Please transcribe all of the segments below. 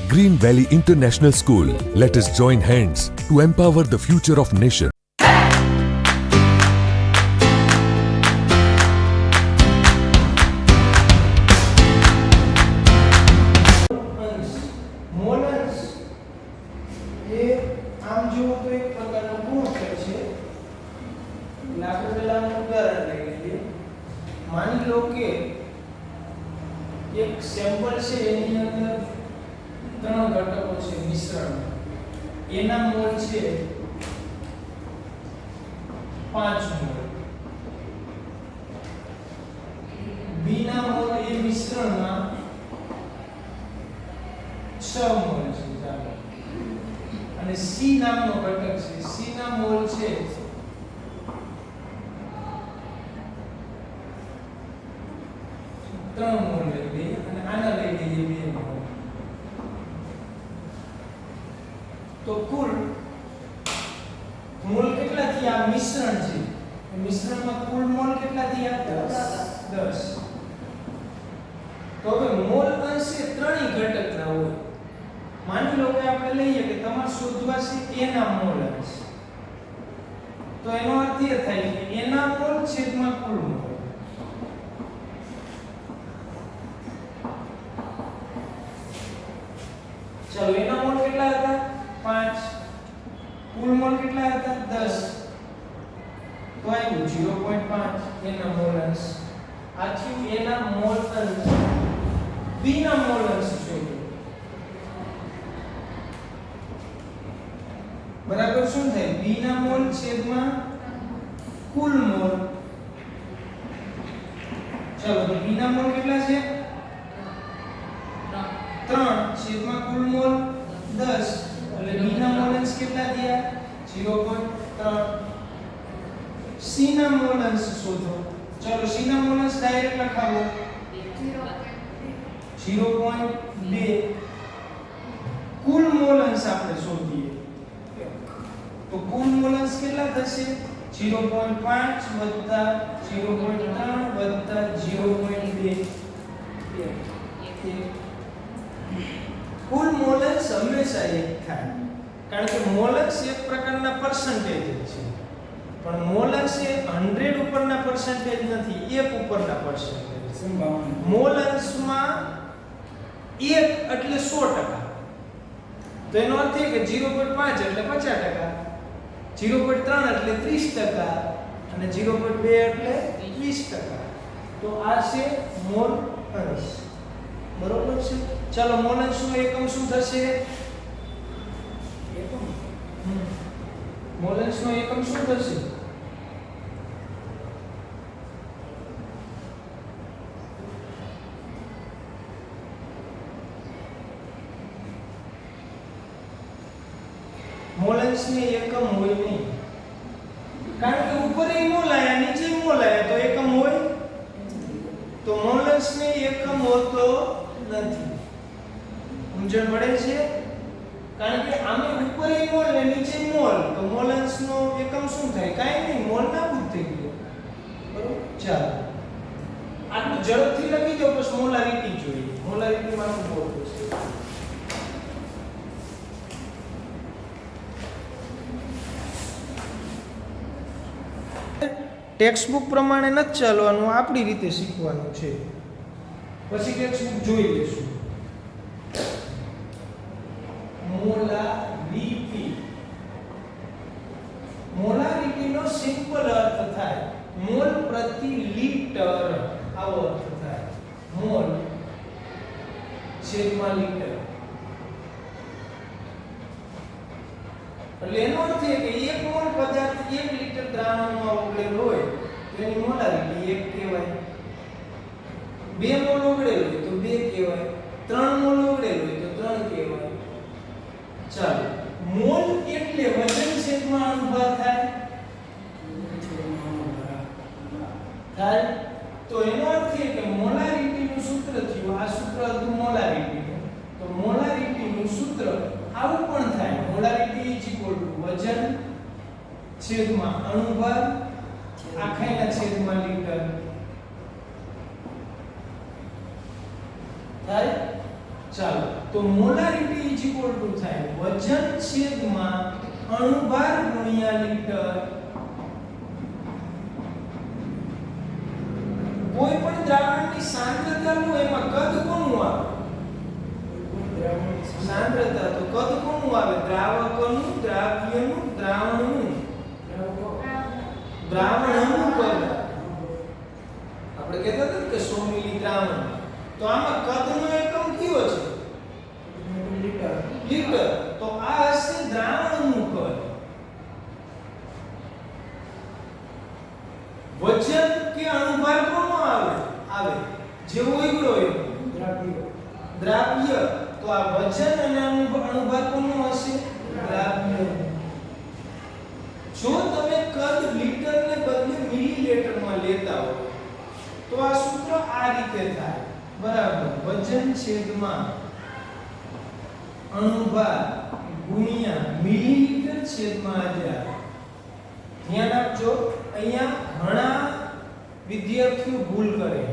Green Valley International School. Let us join hands to empower the future of nation. માની લો કે એક sample છે એની અંદર ત્રણ ઘટકો છે મિશ્રણ એના મોલ છે 5 મોલ બી ના મોલ એ મિશ્રણમાં 6 મોલ છે ચાલો અને સી નામનો ઘટક છે સી ના મોલ છે 3 મોલ લઈ લઈએ અને આના લઈ લઈએ 2 મોલ તો કુલ મોલ કેટલા થયા મિશ્રણ છે મિશ્રણમાં કુલ મોલ કેટલા થયા 10 તો હવે મોલ અંશે ત્રણેય ઘટકના હોય માની લો કે આપણે લઈએ કે તમારે શોધવા છે એના મોલ અંશ તો એનો અર્થ એ થાય કે એના મોલ છેદમાં કુલ મોલ चलो एना मोल કેટલા હતા 5 કુલ મોલ કેટલા હતા 10 તો આવ્યું 0.5 એના મોલ અંશ આ થયું એના મોલ અંશ બી ના મોલ અંશ શોધો બરાબર શું થાય બી ના મોલ છેદમાં કુલ મોલ ચલો તો બી ના મોલ કેટલા છે 3 છેદમાં કુલ મોલ 10 એટલે બી ના મોલ અંશ કેટલા થયા 0.3 સી ના મોલ અંશ શોધો ચલો સી ના મોલ અંશ ડાયરેક્ટ લખાવો 0.2 કુલ મોલ અંશ આપણે શોધીએ તો કુલ મોલ અંશ કેટલા થશે 0.5 0.3 0.2 કુલ મોલન્સ હંમેશા એક થાય કારણ કે મોલન્સ એક પ્રકારના પર્સન્ટેજ છે પણ મોલન્સ એ 100 ઉપરના પર્સન્ટેજ નથી 1 ઉપરના પર્સન્ટેજ સંભાવના મોલન્સમાં 1 એટલે 100% તો એનો અર્થ એ કે 0.5 એટલે 50% 0.3 એટલે 30% અને 0.2 એટલે 20% તો આ છે મોલ અંશ બરોબર છે चलो मोल अंश નો એકમ શું થશે એકમ મોલ અંશ નો એકમ શું થશે મોલ અંશ ને એકમ હોય નહીં કારણ કે ઉપર એ મોલ આયા નીચે મોલ આયા તો એકમ હોય તો મોલ અંશ ને એકમ હોતો નથી સમજણ પડે છે કારણ કે આમે ઉપર એક મોલ ને નીચે મોલ તો મોલ અંશનો એકમ શું થાય કાઈ નહીં મોલ નાબૂદ થઈ ગયો બરોબર ચાલો આટલું ઝડપથી લખી દો પછી મોલારિટી જોઈએ મોલારિટી માં શું બોલવું છે ટેક્સ્ટ બુક પ્રમાણે નથી ચાલવાનું આપણી રીતે શીખવાનું છે પછી ટેક્સ્ટ બુક જોઈ લેશું મોલારિટી નો સિમ્પલ અર્થ થાય મોલ પ્રતિ લિટર આવો અર્થ થાય મોલ છેદમાં લિટર એટલે એનો અર્થ એ કે 1 મોલ પદાર્થ 1 લિટર દ્રાવણમાં ઓગળેલો હોય તો એની મોલારિટી 1 કહેવાય 2 મોલ ઓગળેલો હોય તો 2 કહેવાય 3 મોલ ઓગળેલો હોય તો 3 કહેવાય ચાલો મોલ એટલે વજન છેદમાં અણુભાર થાય તો એનો અર્થ એ કે મોલારિટી નું સૂત્ર થયું આ સૂત્ર હતું મોલારિટી તો મોલારિટી નું સૂત્ર આવું પણ થાય મોલારિટી વજન છેદમાં અણુભાર આખાઈના છેદમાં લિટર થાય ચાલો તો મોલારિટી ઇઝ ઇક્વલ ટુ થાય વજન છેદમાં અણુભાર ગુણ્યા લિટર. કોઈ પણ દ્રાવણની સાંદ્રતા લો એમાં કદ કોનું આવે? સાંદ્રતા તો કદ કોનું આવે? દ્રાવકનું, દ્રાવ્યનું, દ્રાવણનું. દ્રાવણનું કદ. આપણે કહેતા હતા કે 100 મિલી દ્રાવણ. તો આમાં કદનો એકમ કયો છે? લિટર. તો આ હશે દ્રાવણનું કદ. વજન કે અણુભાર કોનો આવે? જેવો ઉગડો એ દ્રાવ્ય. તો આ વજન અને અણુભાર કોનો હશે? દ્રાવ્ય. જો તમે કદ લિટર ને બદલે મિલીલીટરમાં લેતા હો તો આ સૂત્ર આ રીતે થાય, બરાબર. વજન છેદમાં અણુભાર ગુણ્યા મિલીલીટર છેદમાં હજાર. ધ્યાન આપજો, અહીંયા ઘણા વિદ્યાર્થીઓ ભૂલ કરે.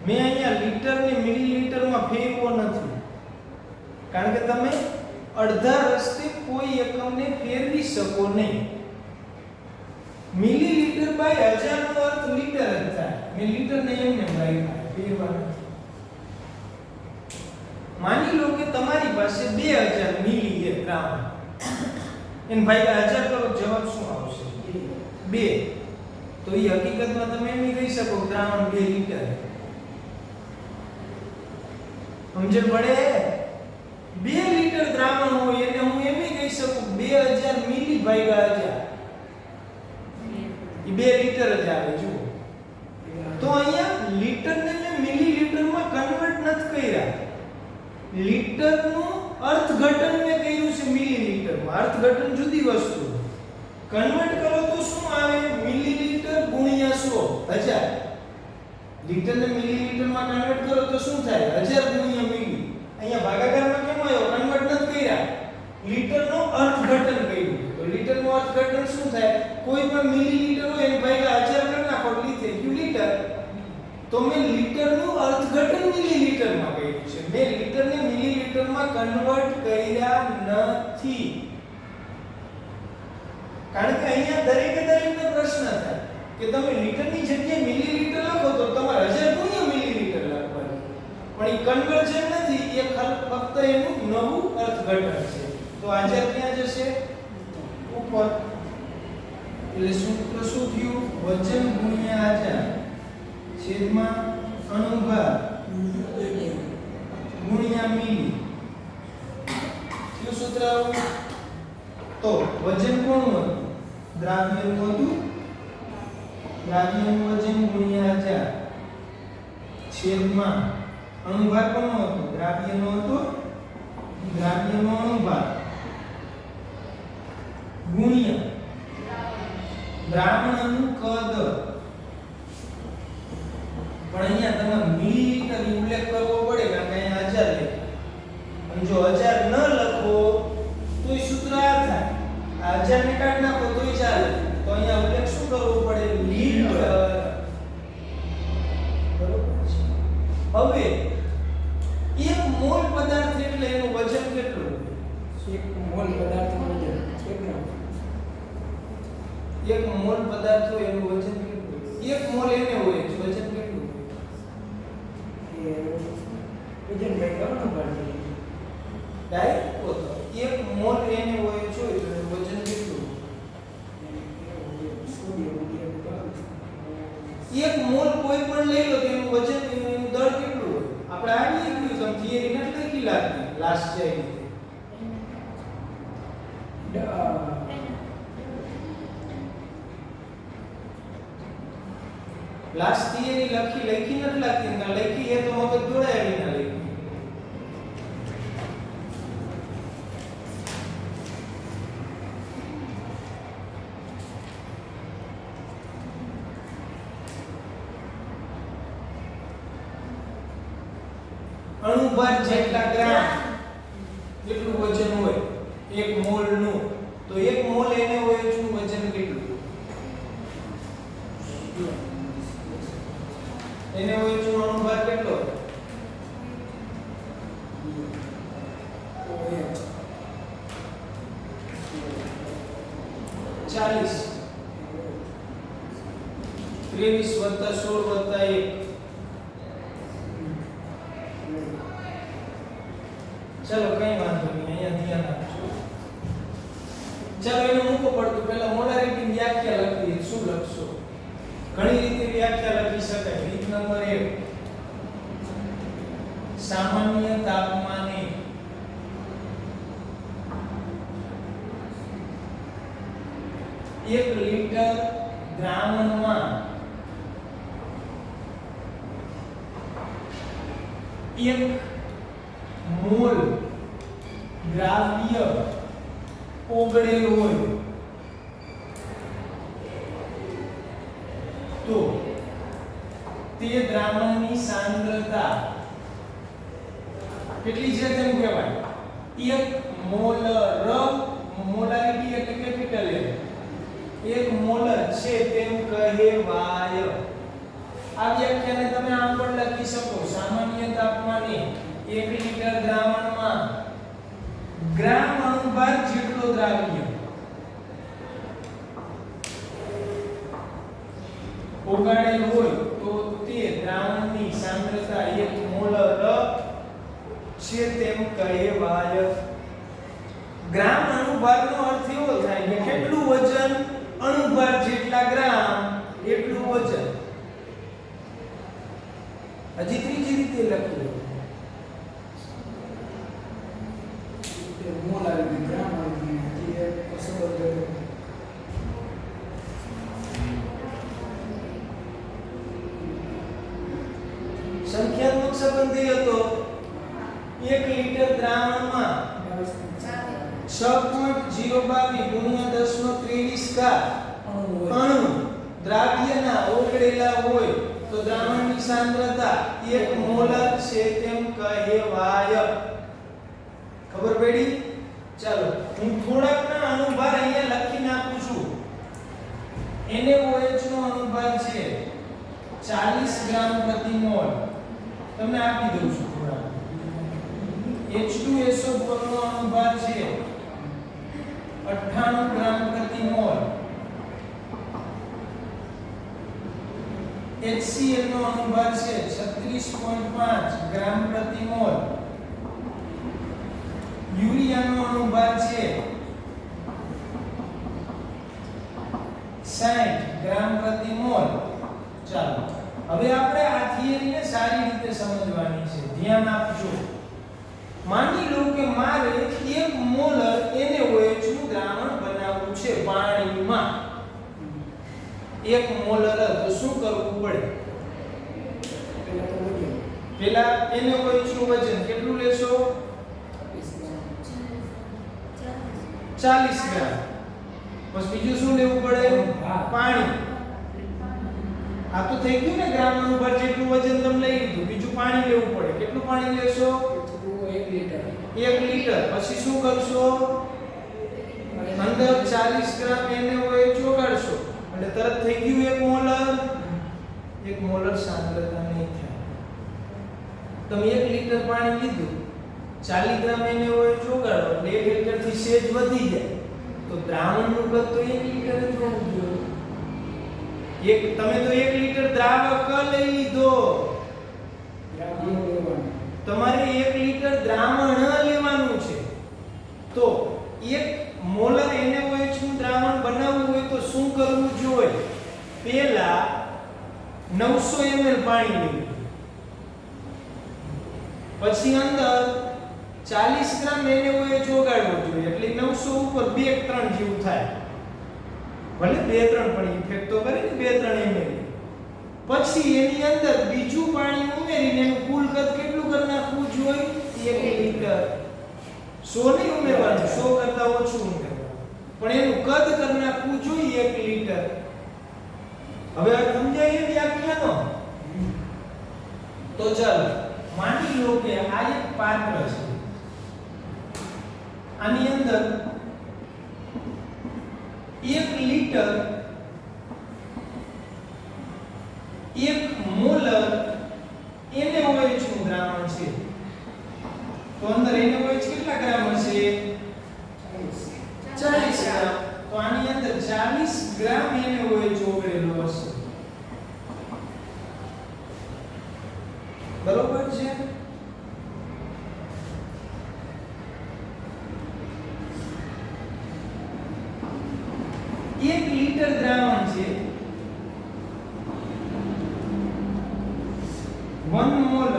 મેં અહીંયા લીટર ને મિલીલીટરમાં ફેરવો નથી, કારણ કે તમે અડધા રસ્તે કોઈ એકમને ફેરવી શકો નહીં. મિલીલીટર બાય 1000 નો અર્થ લીટર જ થાય. મેં લીટર ને એમને બાય ફેરવા નથી. માની લો કે તમારી પાસે 2000 મિલી એ દ્રાવણ, એન ભાઈ 1000 કરો, જવાબ શું આવશે? 2. તો એ હકીકતમાં તમે એમ કહી શકો દ્રાવણ 2 લીટર. સમજણ પડે? 2 લીટર દ્રાવણ હોય એટલે હું એમ કહી શકું 2000 મિલી ભાગ્યા 1000 એ 2 લીટર જ આવે. જુઓ તો અહીંયા લીટર ને મેં મિલીલીટરમાં કન્વર્ટ નથી કર્યા. લીટરનું અર્થઘટન મેં કર્યું છે મિલીલીટરમાં. અર્થઘટન જુદી વસ્તુ. કન્વર્ટ કરો તો શું આવે? મિલીલીટર ગુણ્યા 100 1000. લીટર ને મિલીલીટરમાં કન્વર્ટ કરો તો શું થાય? 1000 ગુણ્યા મિલી. અહીંયા ભાગાકારમાં કેમ આવ્યો? કન્વર્ટ નથી કર્યા. લીટરનો અર્થઘટન કર્યું. તો લીટરનું અર્થઘટન શું થાય? કોઈ પણ મિલીલીટર હોય એને ભાગ્યા 1000 કરી નાખો એટલે થઈ ગયું લીટર. તો મેં લીટરનું અર્થઘટન મિલીલીટરમાં કર્યું છે. મેં લીટરને મિલીલીટરમાં કન્વર્ટ કર્યા નથી. કારણ કે અહીંયા દરેકને પ્રશ્ન થાય કે તમે લીટરની જગ્યાએ મિલીલીટર લખો તો તમારે 1000 ગુણ્યા મિલીલીટર લખવાનું. પણ એ કન્વર્ઝન નથી, એ ફક્ત એનું નવું અર્થઘટન છે. તો 1000 ક્યાં જશે? ઉપર. એટલે સૂત્ર શું થયું? વજન ગુણ્યા 1000 છેદમાં અણુભાર ગુણ્યા મિલી. કયું સૂત્ર આવ્યું? તો વજન કોનું હતું? દ્રાવ્યનું હતું. દ્રાવ્યનું વજન ગુણ્યા 1000 છેદમાં અણુભાર કોનો હતો? દ્રાવ્યનો હતો. દ્રાવ્યનો અણુભાર ગુણ્યા દ્રાવણનું કદ. પણ અહીંયા તમે મિલીલીટર ઉલ્લેખ કરવો પડે, કારણ કે અહીંયા 1000 લખ્યા. અને જો 1000 ન લખો તોય સૂત્ર આ થાય. આ 1000 ને કાઢી નાખો તોય ચાલે. તો અહીંયા ઉલ્લેખ શું કરવો પડે? લીટર. બરોબર છે. હવે 1 મોલ પદાર્થ એટલે એનું વજન કેટલું? 1 મોલ પદાર્થનું વજન 1 ગ્રામ. 1 મોલ પદાર્થ હોય એનું વજન કેટલું? 1 મોલ એને હોય છે, વજન કેટલું? વજન ભાગ્યા અણુભાર. ડાયરેક્ટ કહો તો 1 મોલ એને હોય છે એટલે વજન કેટલું? 1 મોલ કોઈ પણ લઈ લો તો એનું વજન, એનું દળ કેટલું હોય? આપણે આવી ગયું સમ થિયરી નથી લખી લાગતી લાસ્ટ છે. લાસ્ટ થિયરી લખી નથી લાગતી. લખી એ તો મગજ જોડાયા વિના લખી. અણુભાર જેટલા ગ્રામ એટલું વજન હોય 1 મોલ નું. તો 1 મોલ એને હોય એનું વજન કેટલું? એને હોય એનું અણુભાર કેટલો? 40 23 + 16 + 1 ચલો કઈ વાંધો નહીં અહીંયા ધ્યાન આપજો ચલો એને મૂકો પડતું પહેલા મોલારિટી વ્યાખ્યા લખીએ શું લખશો ઘણી રીતે વ્યાખ્યા લખી શકાય રીત નંબર 1 સામાન્ય તાપમાને 1 લિટર દ્રાવણમાં 1 મોલ દ્રાવ્ય ઓગળેલ હોય તો તે દ્રાવણની સાંદ્રતા કેટલી છે તેમ કહેવાય 1 મોલર મોલારિટી એટલે કેપિટલ એ 1 મોલર છે તેમ કહેવાય આ વ્યાખ્યાને તમે આમ પણ લખી શકો સામાન્ય તાપમાને 1 લિટર દ્રાવણમાં ગ્રામ અણુભાર જેટલો દ્રાવ્ય ઓગાળેલ હોય તો તે દ્રાવણની સાંદ્રતા 1 મોલર છે તેમ કહેવાય ગ્રામ અણુભારનો અર્થ એવો થાય કે કેટલું વજન અણુભાર જેટલા ગ્રામ એટલું વજન હજી ત્રીજી રીતે લખ્યું મોલારિટી ગ્રામ આવી જે અસર સંખ્યાત્મક સંબંધી હતો 1 લિટર દ્રાવણમાં 6.022 × 1023 અણુ દ્રાવ્યના ઓગળેલા હોય તો દ્રાવણની સાંદ્રતા 1 મોલર છે તેમ કહેવાય ખબર પડી ચાલો હું થોડાકના અણુભાર અહીંયા લખી નાખું છું NaOH નો અણુભાર છે 40 ગ્રામ પ્રતિ મોલ તમને આપી દઉં છું થોડા H2SO4 નો અણુભાર છે 98 ગ્રામ પ્રતિ મોલ HCl નો અણુભાર છે 36.5 ગ્રામ પ્રતિ મોલ યુરિયાનો અણુભાર છે 60 ગ્રામ પ્રતિ મોલ ચાલો હવે આપણે આ થિયરીને સારી રીતે સમજવાની છે ધ્યાન આપજો માની લો કે મારે 1 મોલર NaOH નું દ્રાવણ બનાવવું છે પાણીમાં 1 મોલર તો શું કરવું પડે પહેલા NaOH નું વજન કેટલું લેશો 40 ગ્રામ બસ બીજું શું લેવું પડે પાણી આ તો થઈ ગયું ને ગ્રામ અણુભાર જેટલું વજન તમે લઈ લીધું બીજું પાણી લેવું પડે કેટલું પાણી લેશો 1 લિટર 1 લિટર પછી શું કરશો અંદર 40 ગ્રામ NaOH ઓગાળશો એટલે તરત થઈ ગયું 1 મોલર સાંદ્રતા નહીં થાય તમે 1 લિટર પાણી લીધું 40 ગ્રામ NaOH ઓગાળો એટલે 1 લિટર થી સેજ વધી જાય તો દ્રાવણનું કદ તો 1 લિટર જ હોવું જોઈએ તમે તો 1 લિટર દ્રાવક લઈ લીધો તમારે 1 લિટર દ્રાવણ લેવાનું છે તો 1 મોલર NaOH નું દ્રાવણ બનાવવું હોય તો શું કરવું જોઈએ પહેલા 900 ml પાણી લેવું પછી અંદર 40 ગ્રામ NaOH ઓગાળવો જોઈએ એટલે 900 ઉપર 2-3 જેવું થાય ભલે 2-3 પણ ઇફેક્ટ તો કરે ને 2-3 ml પછી એની અંદર બીજું પાણી ઉમેરીને એનું કુલ કદ કેટલું કરી નાખવું જોઈએ 1 લિટર 100 નહીં ઉમેરવાનું 100 કરતા ઓછું ઉમેરવાનું પણ એનું કદ કરી નાખવું જોઈએ 1 લિટર હવે આ સમજાય એ વ્યાખ્યાનો તો ચાલો માની લો કે આ એક પાત્ર છે આની અંદર 1 લિટર 1 મોલર NaOH નું દ્રાવણ છે તો અંદર NaOH કેટલા ગ્રામ હશે 40 ગ્રામ તો તો આની અંદર 40 ગ્રામ NaOH ઓગળેલો હશે. બરોબર છે? એક લીટર દ્રાવણ છે 1 મોલર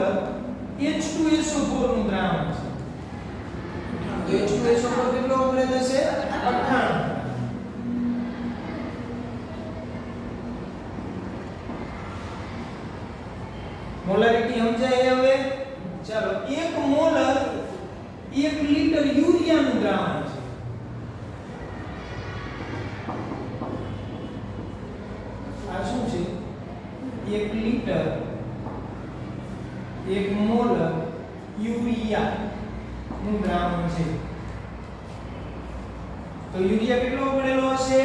H2SO4 નું દ્રાવણ છે. H2SO4 કેટલો ઓગળેલ હશે? 98. મોલારિટી સમજાય હવે? ચાલો, 1 મોલર 1 લીટર યુરિયાનું દ્રાવણ છે. આ શું છે? 1 લીટર 1 મોલર યુરિયા નું દ્રાવણ છે. તો યુરિયા કેટલો ઓગળેલો હશે?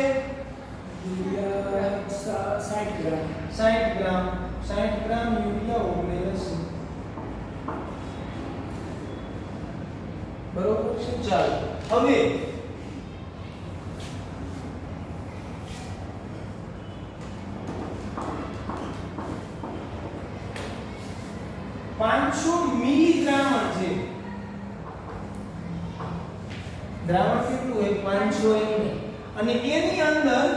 યુરિયા 60 ગ્રામ. 60 ગ્રામ. 60 ગ્રામ યુરિયા ઓગળેલ હશે. બરોબર છે? ચાલો, હવે 500 મિલી દ્રાવણ છે. દ્રાવણ કેટલું હોય? 500 ml. અને એની અંદર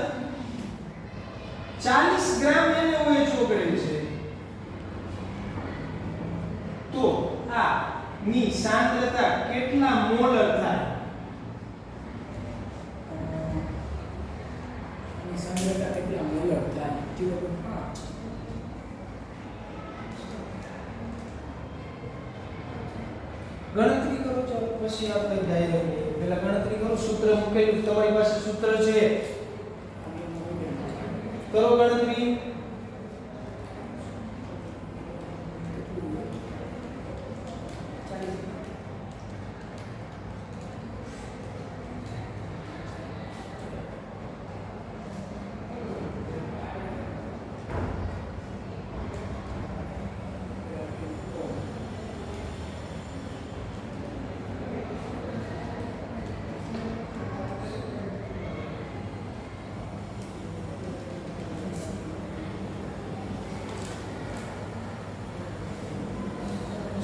40 ગ્રામ NaOH ઓગળેલ છે. તો આ ની સાંદ્રતા કેટલા મોલર થાય? અને સાંદ્રતા કેટલા મોલર થાય? 0.5. ગણતરી કરો. ચાલો, પછી આપણે ડાયરેક્ટ પહેલા ગણતરી કરો. સૂત્ર મૂકેલું તમારી પાસે સૂત્ર છે, કરો ગણતરી.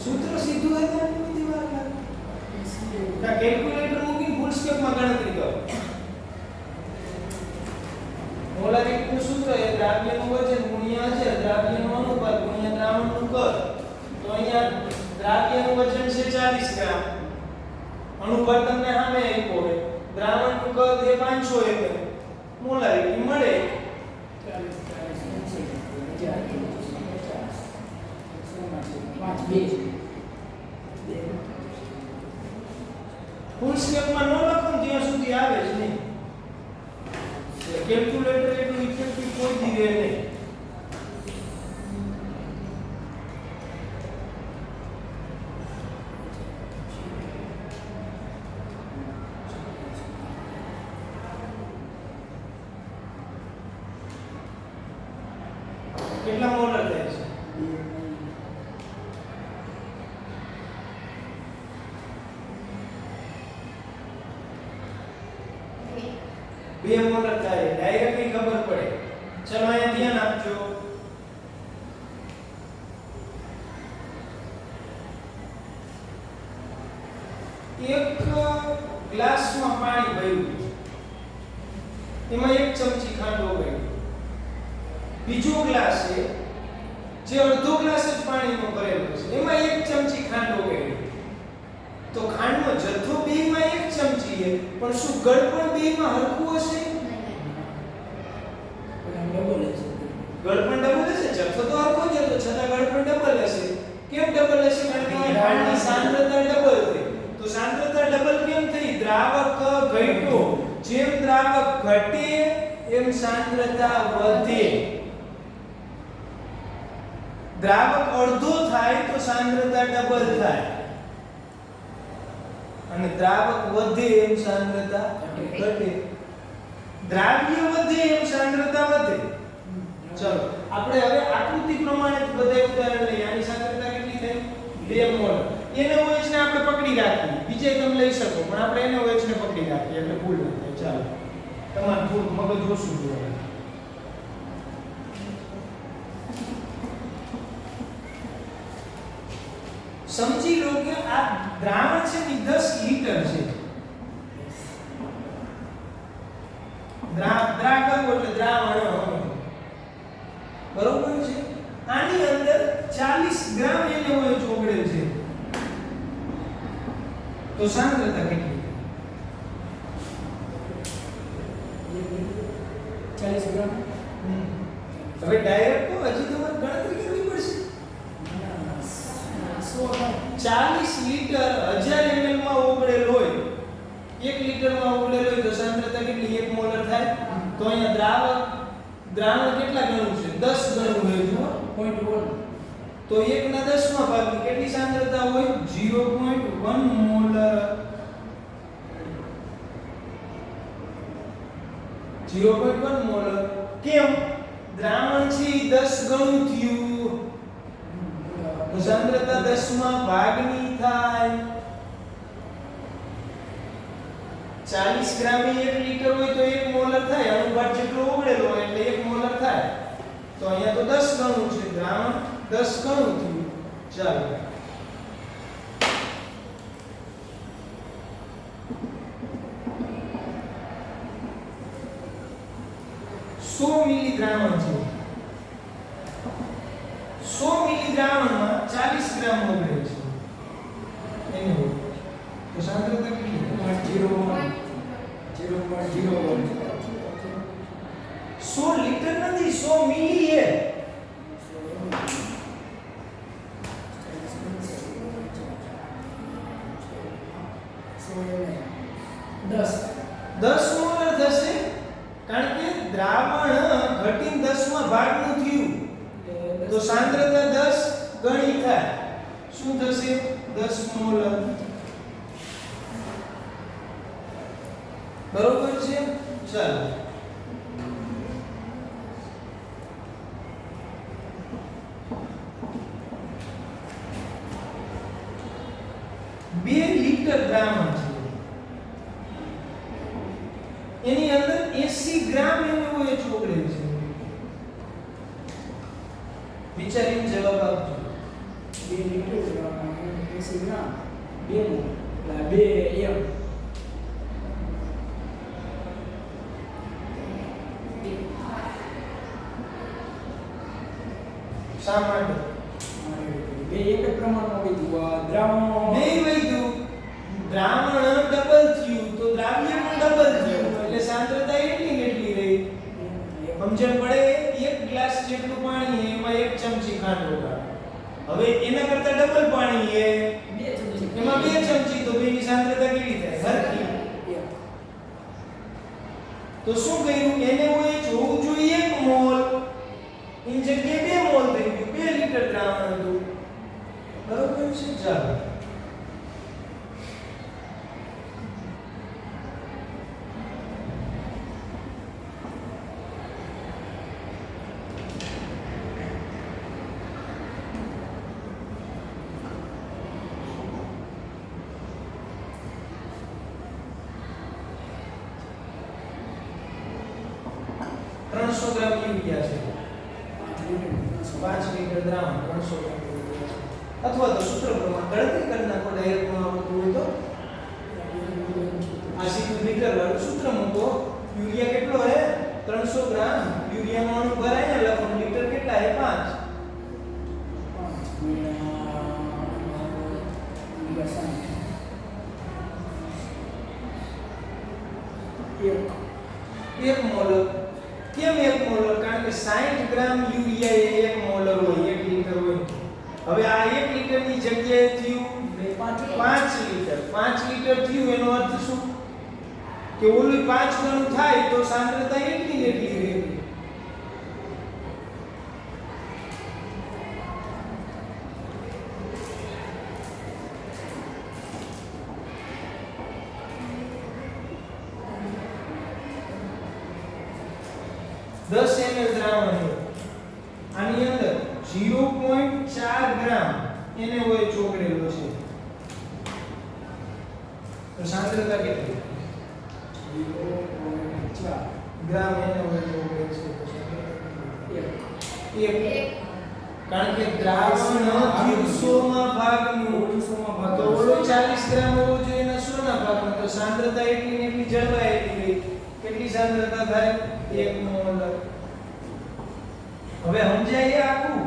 સૂત્ર સીધું હોય તો આટલી બધી વાર લાગે? ના, કેલ્ક્યુલેટર મૂકીને ફૂલ સ્ટેપમાં ગણતરી કરો. મોલારિટીનું સૂત્ર એ દ્રાવ્યનું વજન ગુણ્યા છે દ્રાવ્યનું અનુપાત ગુણ્યા દ્રાવણનું કદ. તો અહીંયા દ્રાવ્યનું વજન છે 40 ગ્રામ, અનુપાત તમને સામે આપ્યો હોય, દ્રાવણનું કદ એ 500 ml, મોલારિટી મળે 5 ફૂલ સ્ટેપમાં ન લખો ને ત્યાં સુધી આવે જ નહીં. કેલ્ક્યુલેટર એટલું ઇફેક્ટિવ કોઈ દી રહે નહીં. કેટલા મોલર થાય છે? 2 મોલર થાય. ડાયરેક્ટલી ખબર પડે. ચલો અહીંયા ધ્યાન આપજો. એક ગ્લાસમાં પાણી ભર્યું, એમાં 1 ચમચી ખાંડ ઓગળી. બીજો ગ્લાસ છે જે અડધો ગ્લાસ જ પાણીનો ભરેલો છે, એમાં 1 ચમચી ખાંડ ઓગળી. તો ખાંડનો જથ્થો બેયમાં 1 ચમચી છે, પણ શું ગળપણ બેયમાં હરખું હશે? ડબલ હશે. ગળપણ ડબલ હશે. જથ્થો તો હરખો જ હતો, છતાં ગળપણ ડબલ હશે. કેમ ડબલ હશે? કારણ કે અહીંયા ખાંડની સાંદ્રતા ડબલ થઈ. તો સાંદ્રતા ડબલ કેમ થઈ? દ્રાવક ઘટ્યો. જેમ દ્રાવક ઘટે એમ સાંદ્રતા વધે. દ્રાવક અડધો થાય તો સાંદ્રતા ડબલ થાય, અને દ્રાવક વધે એમ સાંદ્રતા ઘટે. દ્રાવ્ય વધે એમ સાંદ્રતા વધે. ચલો, આપણે હવે આકૃતિ પ્રમાણે બધા ઉદાહરણ લઈએ. આની સાંદ્રતા કેટલી થઈ? 2 મોલ. NaOH ને આપણે પકડી રાખીએ, બીજે તમે લઈ શકો, પણ આપણે NaOH ને પકડી રાખીએ એટલે ભૂલ ન થાય. ચાલો, તમારે થોડું મગજ ઓછું જોવે. સમજી લો કે આ દ્રાવણ છે એ 10 લીટર છે. દ્રા કરવો એટલે દ્રાવણ, બરોબર છે. આની અંદર 40 ગ્રામ એને હોય ચોગડેલ છે. તો સાંદ્રતા કેટલી? 40 ગ્રામ. હવે ડાયરેક્ટ તો હજી તમારે ગણતરી કરવી પડશે. 40 લીટર 1000 ml માં ઓગળેલ હોય, 1 લીટર માં ઓગળેલ હોય તો સાંદ્રતા કેટલી? 1 મોલર થાય. તો અહીંયા દ્રાવણ કેટલા ગણું છે? 10 ગણું હોય. જુઓ 0.1. તો 1 ના 10 માં ભાગની કેટલી સાંદ્રતા હોય? 0.1 મોલર. 0.1 મોલર. કેમ? દ્રાવણ છે એ 10 ગણું થયું. તો સાંદ્રતા 10 માં ભાગની થાય. 40 ગ્રામ એ 1 લીટર હોય તો 1 મોલર થાય. અણુભાર જેટલો ઓગળેલો હોય એટલે 1 મોલર થાય. તો અહીંયા તો 10 ગણું છે. દ્રાવણ 10 ગણું થયું. ચાલો. સો મિલી દ્રાવણ છે. 100 મિલી દ્રાવણમાં 40 ગ્રામ ઓગળે છે. એને હોય તો સાંદ્રતા કેટલી? 0.01. 100 લીટર નથી, 100 મિલી છે. દસ મોલર થશે, કારણ કે દ્રાવણ ઘટીને 10 માં ભાગનું થયું. તો સાંદ્રતા 10 ગણી થાય. શું થશે? 10 મોલર. બરોબર છે. ચાલો. બે લીટર દ્રાવણ છે, એની અંદર 80 ગ્રામ એવું હોય ચોગડેલ છે. વિચારીને જવાબ આપજો. 2 લીટર 80 ગ્રામ. 2 એમ. શા માટે? બે એક જ પ્રમાણમાં વધ્યું. દ્રાવણ બે વધ્યું. દ્રાવણ ડબલ થયું તો દ્રાવ્ય પણ ડબલ થયું એટલે સાંદ્રતા એટલી ને એટલી રહી. સમજણ પડે? એક ગ્લાસ જેટલું પાણી એમાં 1 ચમચી ખાંડ વગાડો. હવે એના કરતા ડબલ પાણી છે, 2 ચમચી. એમાં 2 ચમચી, તો બેની સાંદ્રતા કેવી થાય? સરખી. તો શું કર્યું? એને હોય જોવું જોઈએ 1 મોલ, એની જગ્યાએ 2 મોલ થઈ ગયું. 2 લીટર દ્રાવણ હતું. બરોબર છે. ચાલો. ગ્રામ યુરિયા છે. 5 લીટર દ્રાવણ 300 ગ્રામ યુરિયા છે. અથવા તો સૂત્ર પ્રમાણે ગણતરી કરી નાખો. ડાયરેક્ટમાં આવતું હોય તો આ સીધું લીટર વાળું સૂત્ર મૂકો. યુરિયા કેટલો હે? 300 ગ્રામ. યુરિયાનો અણુ ભરાય ને લખો. લીટર કેટલા હે? 5. 1 મોલર. કેમ 1 મોલર? કારણ કે 60 ગ્રામ યુરિયા એ 1 મોલર હોય, 1 લીટર હોય. હવે આ 1 લીટરની જગ્યાએ થયું 5 લીટર. 5 લીટર થયું એનો અર્થ શું? કે ઓલું 5 ગણું થાય તો સાંદ્રતા એટલી ને એટલી રહે. દસ ml દ્રાવણ છે. આની અંદર 0.4 ગ્રામ એને હોય ચોગડેલો છે. તો સાંદ્રતા કેટલી? 0.4 ગ્રામ એને હોય તો ઓગળે છે પછી એક કારણ કે દ્રાવણ દિવસોમાં ભાગનું તો ઓલો 40 ગ્રામ હોવો જોઈએ ને 100 ના ભાગનું તો સાંદ્રતા એટલી ને એટલી જળવાયેલી રહી કેટલી સાંદ્રતા થાય 1 મોલ હવે સમજાય એ આખું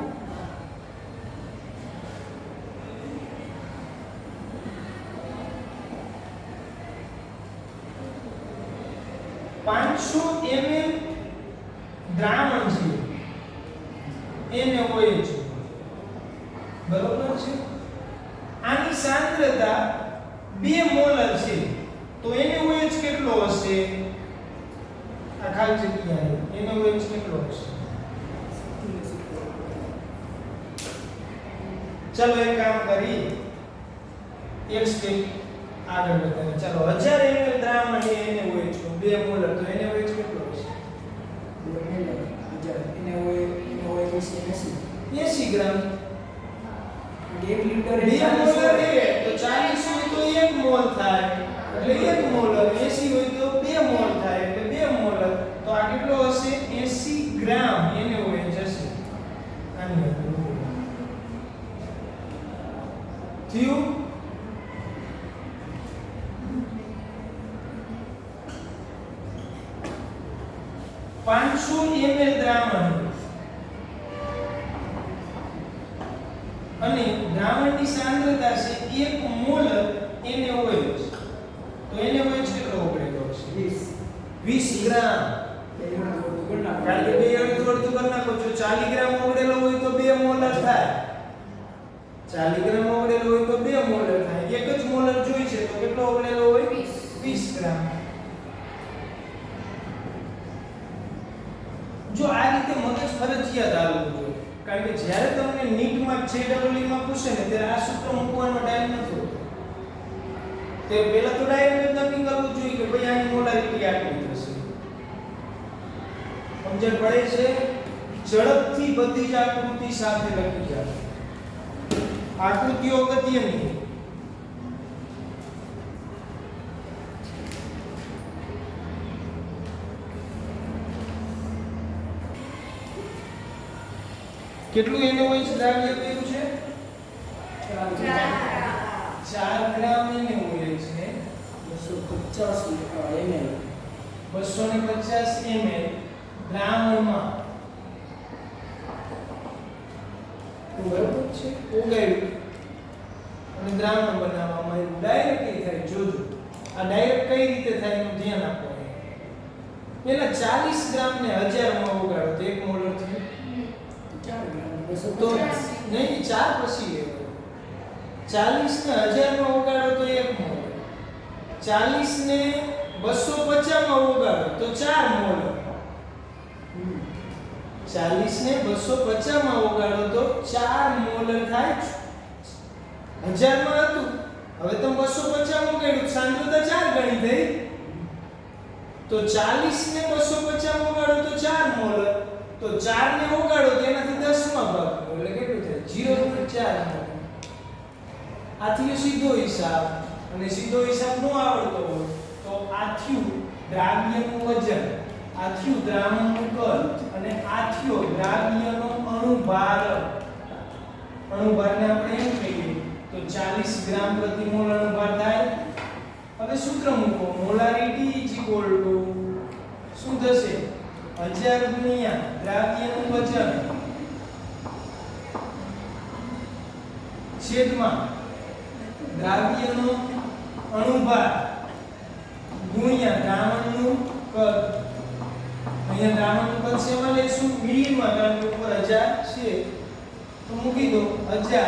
500 ml દ્રાવણ છે એને હોય છે બરોબર છે આની સાંદ્રતા 2 મોલર છે તો એને OH કેટલો હશે આ ખાલી જગ્યા એનો OH કેટલો હશે ચલો એક કામ કરી એક સ્ટેપ આગળ વધીએ ચલો 1000 ml દ્રાવણ છે એને OH 2 મોલર તો એને OH કેટલો હશે 2 મોલર 1000 એને હોય 80 ગ્રામ 1 લિટર 2 મોલર એ તો 40 હોય તો 1 મોલ થાય એટલે 1 મોલર 80 હોય તો 2 મોલ થાય એટલે 2 મોલર તો આ કેટલો હશે 80 ગ્રામ એને હોય જશે આની થયું 500 ml દ્રાવણ અને દ્રાવણની સાંદ્રતા છે 1 મોલર NaOH તો NaOH કેટલો ઓગળેલો છે 20 ગ્રામ કારણ કે બે અડધું કરી નાખો છો 40 ગ્રામ ઓગળેલો હોય તો 2 મોલર થાય 40 ગ્રામ ઓગળેલો હોય તો 2 મોલર થાય એક જ મોલર જોઈ છે તો કેટલો ઓગળેલો હોય 20 ગ્રામ જો આ રીતે મગજ ફરજિયાત આવવું જોઈએ કારણ કે જ્યારે તમને નીટમાં JEE માં પૂછે ને ત્યારે આ સૂત્ર મૂકવાનો ટાઈમ નથી હોતો તે પહેલા તો ડાયરેક્ટ નક્કી કરવું જોઈએ કે ભાઈ આની મોલારિટી આટલી થશે સમજણ પડે છે ઝડપથી બધી જ આકૃતિ સાથે લખી જાઓ આકૃતિઓ અગત્યની કેટલું NaOH દ્રાવ્ય કયું છે 4 ગ્રામ NaOH છે 250 ml 250 ml દ્રાવણમાં બરોબર છે ઓગાળ્યું અને દ્રાવણ બનાવવામાં આવ્યું ડાયરેક્ટ એ થાય જોજો આ ડાયરેક્ટ કઈ રીતે થાય એનું ધ્યાન આપો પેલા 40 ગ્રામ ને 1000 માં ઓગાળો તો 1 મોલર થયું 4 ગ્રામ તો નહીં 4 પછી લેવો 40 ને 1000 માં ઓગાળો તો 1 મોલ 40 ને 250 માં ઓગાળો તો 4 મોલ 40 ને 250 માં ઓગાળો તો 4 મોલર થાય 1000 માં હતું હવે તમે 250 માં ઓગાળ્યું સાંદ્રતા 4 ગણી થઈ તો 40 ને 250 માં ઓગાળો તો 4 મોલર તો 4 ને ઓગાળો તેનાથી 10 માં ભાગ એટલે કેટલું થાય 0.4 આ થયો સીધો હિસાબ અને સીધો હિસાબ નો આવડતો હોય તો આ થયું દ્રાવ્યનું વજન આ થયું દ્રાવણનું કદ અને આ થયો દ્રાવ્યનો અણુભાર અણુભારને આપણે એમ કહીએ તો 40 ગ્રામ પ્રતિ મોલ અણુભાર થાય હવે સૂત્ર મૂકો મોલારિટી શું થશે 1000 ગુણ્યા દ્રાવ્યનું વજન છેદમાં દ્રાવ્યનો અણુભાર ગુણ્યા દ્રાવણનું કદ અહીંયા દ્રાવણનું કદ શેમાં લેશું મિલીમાં કારણ કે ઉપર 1000 છે તો મૂકી દો 1000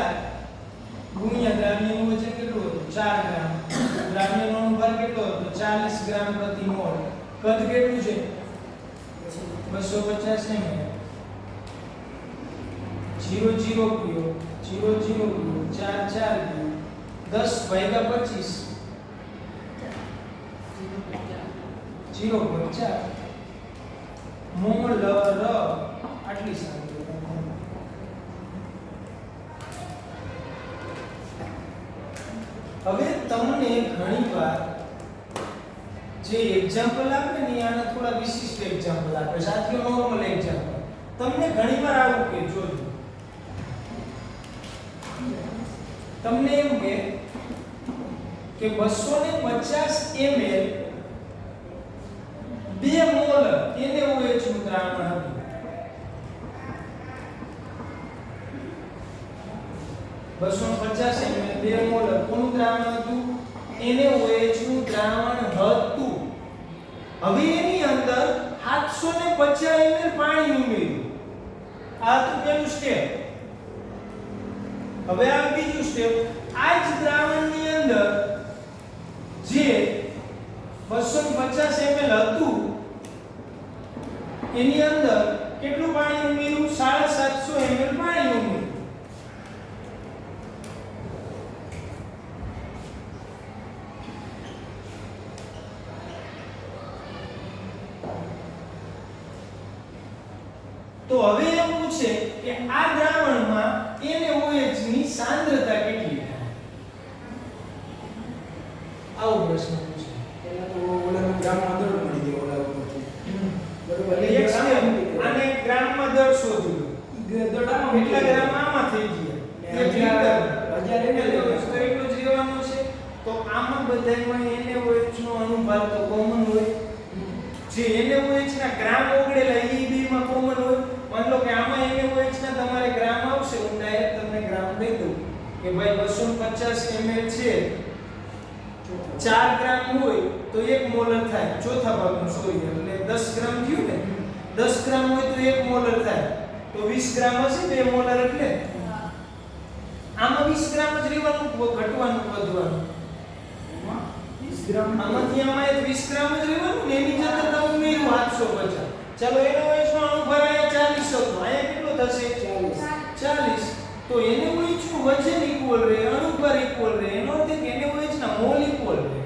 ગુણ્યા દ્રાવ્યનું વજન કેટલું હતું 4 ગ્રામ દ્રાવ્યનો અણુભાર કેટલો હતો 40 ગ્રામ પ્રતિ મોલ કદ કેટલું છે 250 ml 0 0 કયો 0 0 કયો 4 4 કયો 10 ભાગ્યા 25 0.4 મોલર આટલી સાંદ્રતા હવે તમને ઘણીવાર જે એક્ઝામ્પલ આપે ને આને થોડા વિશિષ્ટ એક્ઝામ્પલ આપે, સાથીઓ નોર્મલ એક્ઝામ્પલ. તમને ઘણીવાર આવું કે જોજો, તમને એમ કે 250 ml 2 મોલ NaOH નું દ્રાવણ હતું. $250 ml 2 મોલ કોનું દ્રાવણ હતું? NaOH નું દ્રાવણ હતું. હવે એની અંદર 750 ml પાણી ઉમેર્યું. આ તો પેલું સ્ટેપ. હવે આ બીજું સ્ટેપ. આ જ દ્રાવણની અંદર જે 250 ml હતું એની અંદર કેટલું પાણી ઉમેર્યું? 750 ml પાણી ઉમેર્યું. તો હવે એમ પૂછે કે આ દ્રાવણમાં NaOH ની સાંદ્રતા કેટલી થાય? આવો પ્રશ્ન પૂછે. પહેલા તો ઓલાનો ગ્રામમાં દર મળી ગયો ઓલા ઉપરથી. બરોબર. એક સ્ટેપ આને ગ્રામમાં દર શોધી લો. દડામાં કેટલા ગ્રામ આમાં થઈ ગયા? 1 લિટર. તો એટલું જ રહેવાનું છે. તો આમાં બધાયમાં NaOH નો અનુપાત તો કોમન હોય. જે NaOH ના ગ્રામ ઓગળેલા એ બેમાં કોમન હોય. માન લો કે આમાં NaOH ના તમારે ગ્રામ આવશે, હું ડાયરેક્ટ તમને ગ્રામ દઈ દઉં કે ભાઈ 250 ml છે, 4 ગ્રામ હોય તો 1 મોલર થાય, ચોથા ભાગનું સોરી એટલે 10 ગ્રામ થયું ને. 10 ગ્રામ હોય તો 1 મોલર થાય, તો 20 ગ્રામ હશે 2 મોલર એટલે આમાં 20 ગ્રામ જ રહેવાનું, ઘટવાનું વધવાનું. 20 ગ્રામ આમાંથી આમાં 20 ગ્રામ જ રહેવાનું ને એની જગ્યાએ તમે ઉમેર્યું 750. ચાલો NaOH નો અણુભાર અહીંયા 40 હતો, અહીંયા કેટલો થશે? 40. તો NaOH નું વજન ઇક્વલ રહે, અણુભાર ઇક્વલ રહે. એનો અર્થ કે NaOH ના મોલ ઇક્વલ રહે.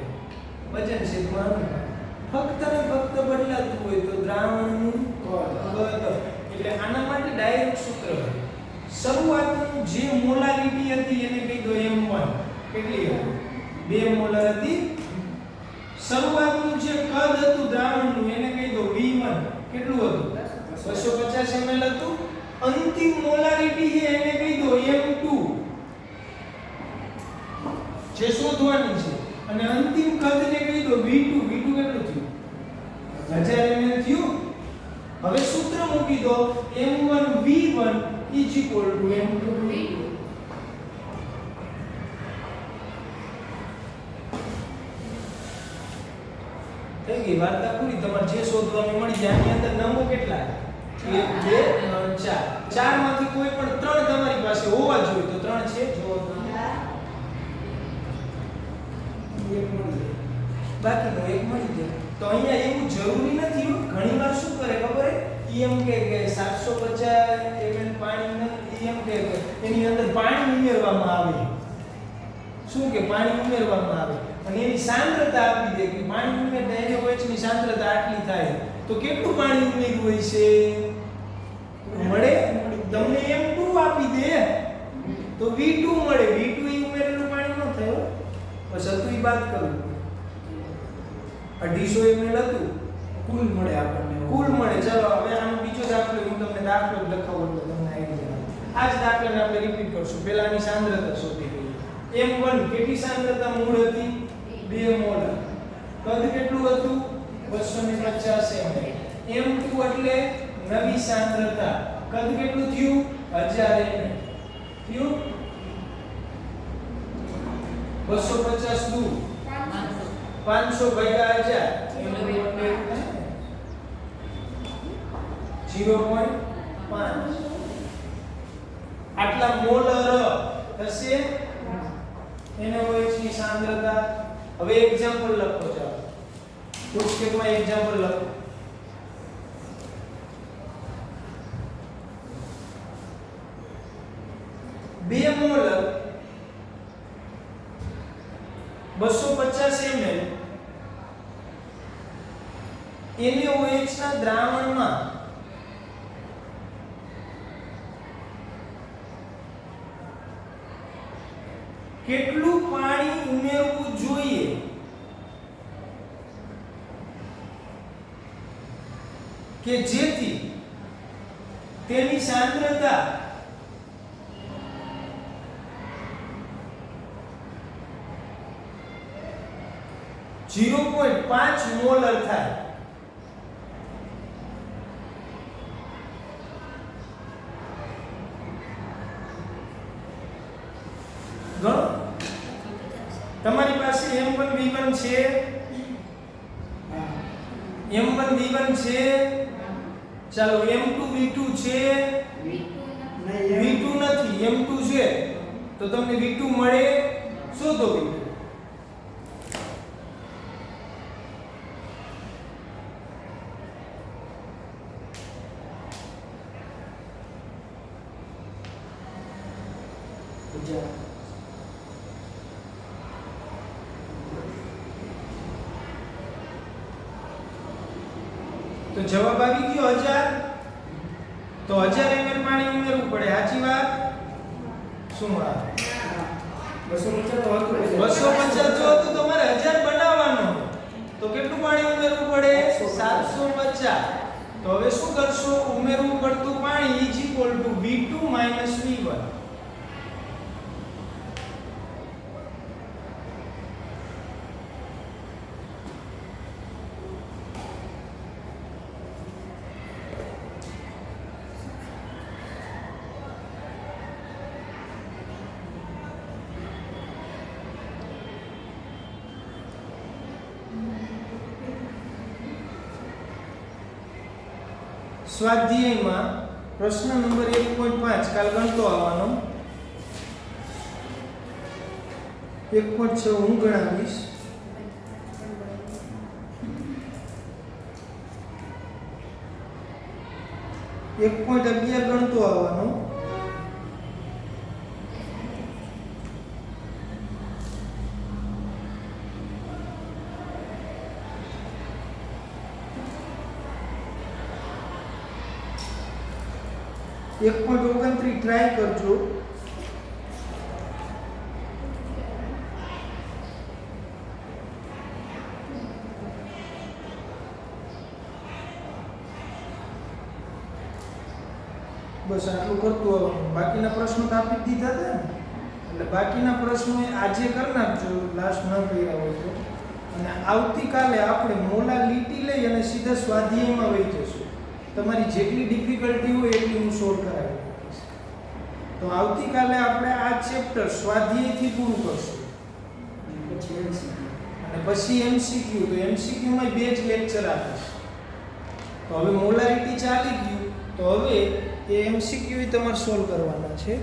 વજન છેદમાં અણુભાર. ફક્ત ને ફક્ત બદલાતું હોય તો દ્રાવણનું કદ. એટલે આના માટે ડાયરેક્ટ સૂત્ર છે. શરૂઆતનું જે મોલારિટી હતી એને કહી દો M1. કેટલી હતી? 2 મોલર હતી. શરૂઆતનું જે કદ હતું દ્રાવણનું એને કહી દો V1. કેટલું હતું? 250 ml હતું. અંતિમ મોલારિટી છે એને કહી દો M2. જે શોધવાની છે. અને અંતિમ કદને કહી દો V2. V2 કેટલું થયું? 1000 ml થયું. હવે સૂત્ર મૂકી દો M1 V1 M2 V2. થઈ ગઈ વાર્તા પૂરી. તમારે જે શોધવાનું મળી જાય. આની અંદર નંબર કેટલા? 1 2 3 4. 4 માંથી કોઈ પણ 3 તમારી પાસે હોવા જોઈએ. તો 3 છે. જો બાકીનો 1 મળી જાય. તો અહીંયા એવું જરૂરી નથી. ઘણીવાર શું કરે ખબર હે? એમ કે 750 ml પાણી એમ કે એની અંદર પાણી ઉમેરવામાં આવે. શું કે પાણી ઉમેરવામાં આવે અને એની સાંદ્રતા આપી દે કે પાણી ઉમેરતા NaOH ની સાંદ્રતા આટલી થાય. તો કેટલું પાણી ઉમેર્યું હોય છે? મળે તમને M2 આપી દે તો V2 મળે. V2 એ ઉમેરેલું પાણી ન થયું. બસ હતું ઈ વાત કરું. 250 ml હતું. કુલ મળે આપણને. કુલ મળે. ચલો હવે આનો બીજો દાખલો હું તમને દાખલો લખાવું એટલે તમને આઈડિયા આવે. આ જ દાખલાને આપણે રિપીટ કરશું. પહેલાની સાંદ્રતા શોધી લઈએ. M1 કેટલી સાંદ્રતા મૂળ હતી? 2 મોલ. કદ કેટલું હતું? 250 ml. M2 એટલે નવી સાંદ્રતા. કદ કેટલું થયું? 1000 ml. થયું? 250 દુ 500 ભાગ્યા 1000 0.5 આટલા મોલર થશે NaOH ની સાંદ્રતા. હવે એક્ઝામ્પલ લખો. ચાલો પુસ્તકમાં એક્ઝામ્પલ લખો. બે મોલર 250 ml NaOH ના દ્રાવણમાં કેટલું પાણી ઉમેરવું જોઈએ કે જેથી તેની સાંદ્રતા .5 મોલર થાય. ગણો તમારી પાસે m1 v1 છે, m1 v1 છે, ચાલો m2 v2 છે, v2 નથી, m2 છે, તો તમને v2 મળે. શોધો v2. તો જવાબ આવી ગયો 1000. તો 1000 ml પાણી ઉમેરવું પડે. સાચી વાત? શું વાત? 250 તો હતું. 250 જો હતું તમારે 1000 બનાવવાનો. તો કેટલું પાણી ઉમેરવું પડે? 750. તો હવે શું કરશો? ઉમેરવું પડતું પાણી v2 v1. સ્વાધ્યાયમાં પ્રશ્ન નંબર 1.5 કાલ ગણતો આવવાનો. 1.6 હું ગણાવીશ. 1.11 ગણતો આવવાનો. 1.29 ટ્રાય કરજો. બસ આટલું કરતું આવવાનું. બાકીના પ્રશ્નો તો આપી જ દીધા હતા ને, એટલે બાકીના પ્રશ્નો આજે કરી નાખજો લાસ્ટ ન કર્યા હોય તો. અને આવતીકાલે આપણે મોલાલિટી લઈ અને સીધા સ્વાધ્યાયમાં વહી જશું. તમારી જેટલી ડિફિકલ્ટી હોય એટલી હું સોલ્વ કરાવી દઈશ. તો આવતીકાલે આપણે આ ચેપ્ટર સ્વાધ્યાયથી પૂરું કરશું અને પછી એમસીક્યુ. તો એમસીક્યુમાં 2 જ લેક્ચર આપીશ. તો હવે મોલારિટી ચાલી ગયું, તો હવે એ એમસીક્યુ તમારે સોલ્વ કરવાના છે.